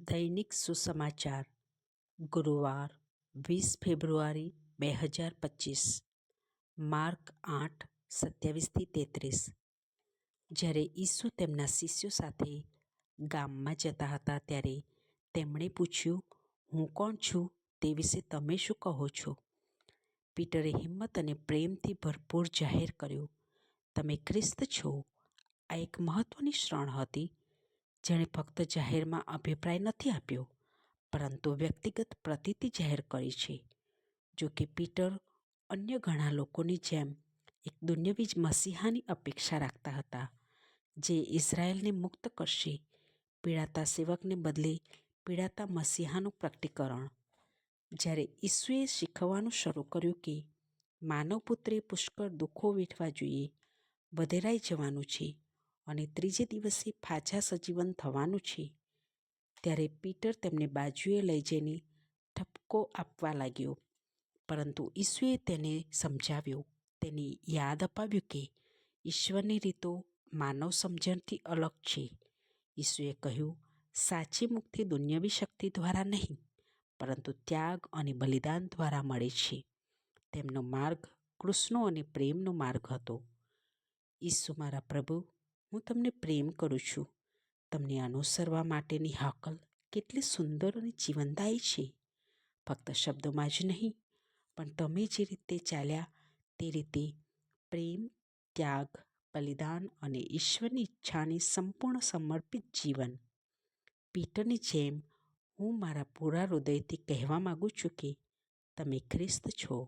દૈનિક સુસમાચાર ગુરુવાર 20 ફેબ્રુઆરી 2025 માર્ક 8:27-33। જ્યારે ઈસુ તેમના શિષ્યો સાથે ગામમાં જતા હતા ત્યારે તેમણે પૂછ્યું, હું કોણ છું તે વિશે તમે શું કહો છો? પીટરે હિંમત અને પ્રેમથી ભરપૂર જાહેર કર્યું, તમે ખ્રિસ્ત છો। આ એક મહત્વની ક્ષણ હતી, જેણે ફક્ત જાહેરમાં અભિપ્રાય નથી આપ્યો, પરંતુ વ્યક્તિગત પ્રતીતિ જાહેર કરી છે। જો કે પીટર અન્ય ઘણા લોકોની જેમ એક દુન્યવી મસીહાની અપેક્ષા રાખતા હતા, જે ઇઝરાયલને મુક્ત કરશે, પીડાતા સેવકને બદલે પીડાતા મસીહાનું પ્રકટીકરણ। જ્યારે ઈસુએ શીખવવાનું શરૂ કર્યું કે માનવપુત્રે પુષ્કળ દુઃખો વેઠવા જોઈએ, વધેરાઈ જવાનું છે અને ત્રીજે દિવસે પાછા સજીવન થવાનું છે, ત્યારે પીટર તેમને બાજુએ લઈ જઈને ઠપકો આપવા લાગ્યો, પરંતુ ઈસુએ તેને સમજાવ્યો, તેને યાદ અપાવ્યું કે ઈશ્વરની રીતો માનવ સમજણથી અલગ છે। ઈસુએ કહ્યું, સાચી મુક્તિ દુન્યવી શક્તિ દ્વારા નહીં, પરંતુ ત્યાગ અને બલિદાન દ્વારા મળે છે। તેમનો માર્ગ કૃષ્ણ અને પ્રેમનો માર્ગ હતો। ઈસુ, મારા પ્રભુ, હું તમને પ્રેમ કરું છું। તમને અનુસરવા માટેની હાકલ કેટલી સુંદર અને જીવનદાયી છે। ફક્ત શબ્દોમાં જ નહીં, પણ તમે જે રીતે ચાલ્યા તે રીતે પ્રેમ, ત્યાગ, બલિદાન અને ઈશ્વરની ઈચ્છાને સંપૂર્ણ સમર્પિત જીવન। પીટરની જેમ હું મારા પૂરા હૃદયથી કહેવા માગું છું કે તમે ખ્રિસ્ત છો।